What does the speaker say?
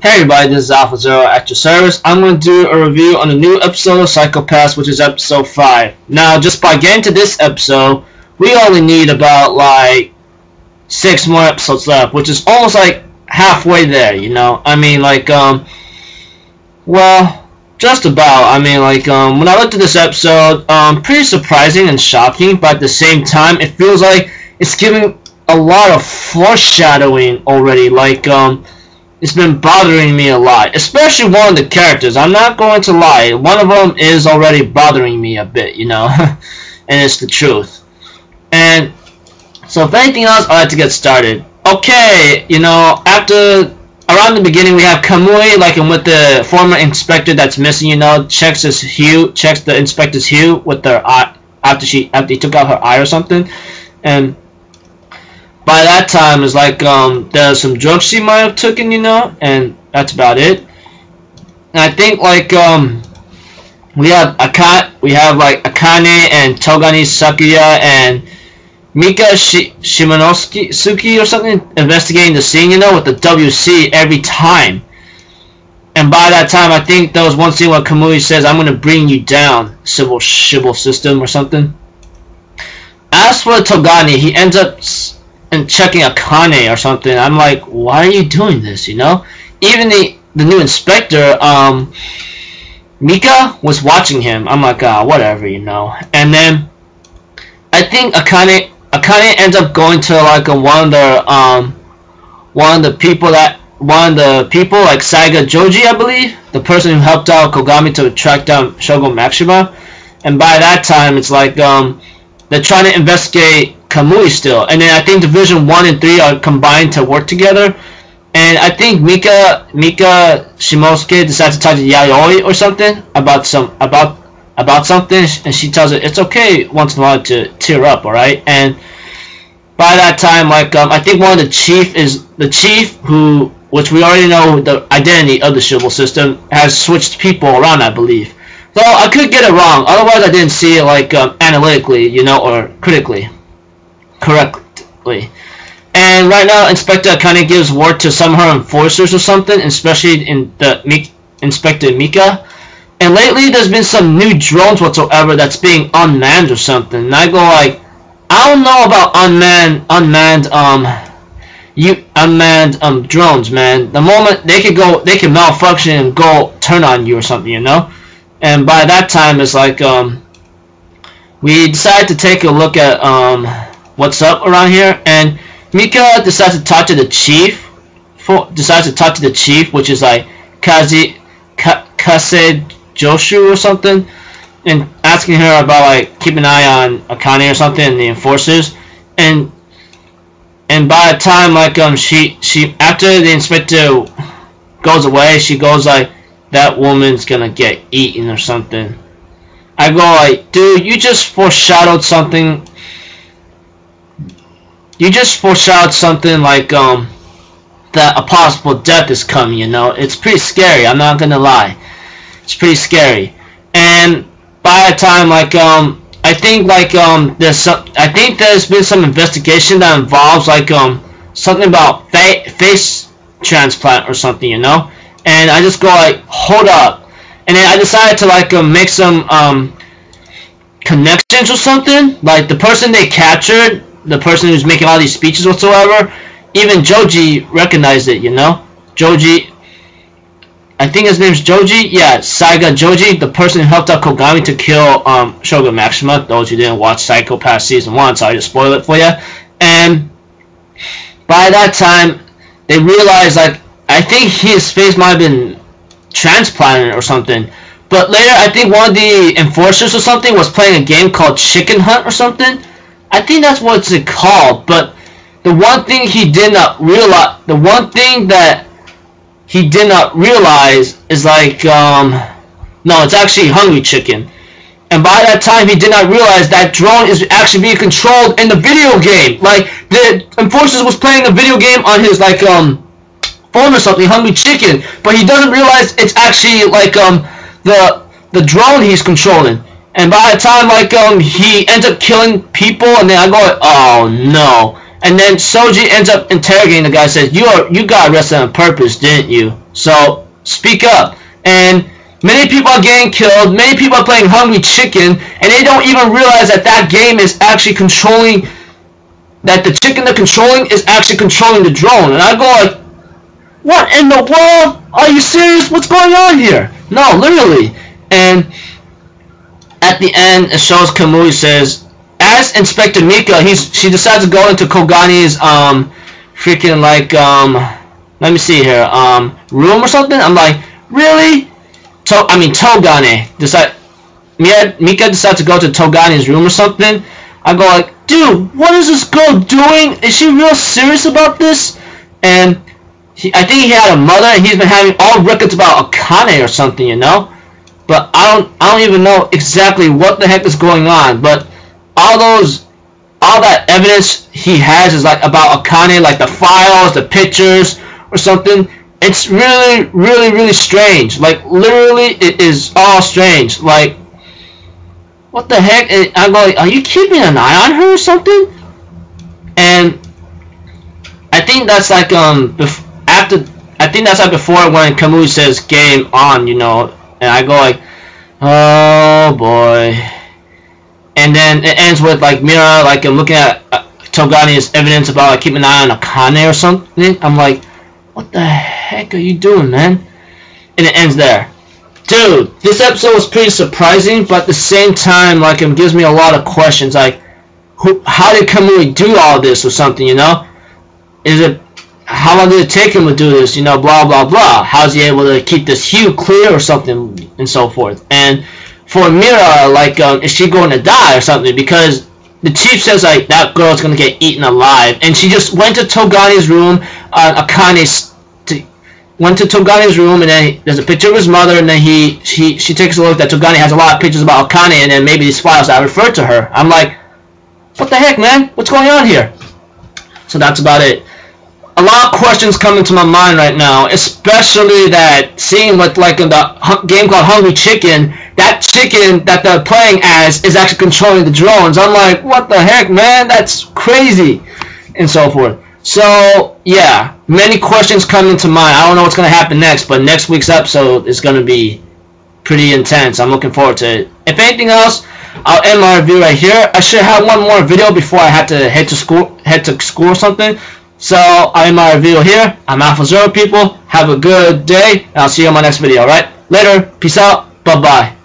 Hey everybody, this is Alpha Zero at your service. I'm going to do a review on the new episode of Psycho Pass, which is episode 5. Now, just by getting to this episode, we only need about like 6 more episodes left, which is almost like halfway there, you know? I mean, like, well, just about. I mean, like, when I looked at this episode, pretty surprising and shocking, but at the same time, it feels like it's giving a lot of foreshadowing already, like, it's been bothering me a lot, especially one of the characters. I'm not going to lie, one of them is already bothering me a bit, you know, and it's the truth. And so if anything else, I'd like to get started. Okay, you know, around the beginning we have Kamui, like with the former inspector that's missing, you know, checks the inspector's hue with their eye after he took out her eye or something, and by that time, it's like there's some drugs she might have taken, you know, and that's about it. And I think like we have like Akane and Togani Sakuya and Mika Shimonosuke or something investigating the scene, you know, with the WC every time. And by that time, I think there was one scene where Kamui says, "I'm gonna bring you down, civil system" or something. As for Togani, he ends up and checking Akane or something. I'm like, why are you doing this, you know? Even the new inspector, Mika, was watching him. I'm like, whatever, you know. And then I think Akane ends up going to like one of the people like Saiga Joji, I believe, the person who helped out Kogami to track down Shogun Maxima. And by that time, it's like they're trying to investigate Kamui still, and then I think Division 1 and 3 are combined to work together, and I think Mika Shimosuke decides to talk to Yayoi or something about something, and she tells her it's okay once in a while to tear up, alright? And by that time, like I think one of the chief who, which we already know the identity of the civil system, has switched people around, I believe. Though I could get it wrong, otherwise I didn't see it like analytically, you know, or correctly. And right now, Inspector Akane gives word to some of her enforcers or something, especially in the Inspector Mika. And lately, there's been some new drones whatsoever that's being unmanned or something. And I go like, I don't know about unmanned drones, man. The moment they can malfunction and go turn on you or something, you know. And by that time, it's like we decided to take a look at what's up around here, and Mika decides to talk to the chief. Which is like Kase Joshu or something, and asking her about like keep an eye on Akane or something and the enforcers. And by the time like she after the inspector goes away, she goes like, that woman's gonna get eaten or something. I go like, dude, you just foreshadowed something. You just foreshadowed something like that a possible death is coming, you know. It's pretty scary, I'm not gonna lie. It's pretty scary. And by the time like I think like I think there's been some investigation that involves like something about face transplant or something, you know. And I just go like, hold up. And then I decided to like make some connections or something. Like the person they captured, the person who's making all these speeches whatsoever, even Joji recognized it, you know? Joji, I think his name's Joji? Yeah, Saiga Joji, the person who helped out Kogami to kill Shogun Maxima. Those who didn't watch Psycho Pass Season 1, so I just spoiled it for you. And by that time, they realized, like, I think his face might have been transplanted or something. But later, I think one of the enforcers or something was playing a game called Chicken Hunt or something. I think that's what it's called. But the one thing he did not realize, is like, no, it's actually Hungry Chicken. And by that time, he did not realize that drone is actually being controlled in the video game. Like, the enforcers was playing a video game on his, like, phone or something, Hungry Chicken, but he doesn't realize it's actually like the drone he's controlling. And by the time like he ends up killing people, and then I go, oh no. And then Soji ends up interrogating the guy. Says, you got arrested on purpose, didn't you? So speak up. And many people are getting killed. Many people are playing Hungry Chicken, and they don't even realize that that game is actually controlling. That the chicken they're controlling is actually controlling the drone. And I go like, what in the world? Are you serious? What's going on here? No, literally. And at the end, it shows Kamui says, as Inspector Mika, she decides to go into Kogani's freaking like let me see here, room or something. I'm like, really? Togane Mika decides to go to Togani's room or something. I go like, dude, what is this girl doing? Is she real serious about this? And I think he had a mother, and he's been having all records about Akane or something, you know. But I don't even know exactly what the heck is going on. But all that evidence he has is like about Akane, like the files, the pictures, or something. It's really, really, really strange. Like literally, it is all strange. Like, what the heck? I'm going, are you keeping an eye on her or something? And I think that's like I think that's like before when Kamui says game on, you know, and I go like, oh boy. And then it ends with like Mira, like I'm looking at Togani's evidence about like keeping an eye on Akane or something. I'm like, what the heck are you doing, man? And it ends there. Dude, this episode was pretty surprising, but at the same time, like, it gives me a lot of questions, like, how did Kamui do all this or something, you know? How long did it take him to do this, you know, blah, blah, blah. How's he able to keep this hue clear or something, and so forth. And for Mira, like, is she going to die or something? Because the chief says, like, that girl's going to get eaten alive. And she just went to Togani's room, went to Togani's room, and then there's a picture of his mother, and then she takes a look that Togani has a lot of pictures about Akane, and then maybe these files that refer to her. I'm like, what the heck, man? What's going on here? So that's about it. A lot of questions come into my mind right now, especially that seeing what, like, in the game called Hungry Chicken, that chicken that they're playing as is actually controlling the drones. I'm like, what the heck, man? That's crazy, and so forth. So, yeah, many questions come into mind. I don't know what's going to happen next, but next week's episode is going to be pretty intense. I'm looking forward to it. If anything else, I'll end my review right here. I should have one more video before I have to head to school or something. So, I'll end my review here. I'm Alpha Zero, people. Have a good day, and I'll see you on my next video, alright? Later. Peace out. Bye-bye.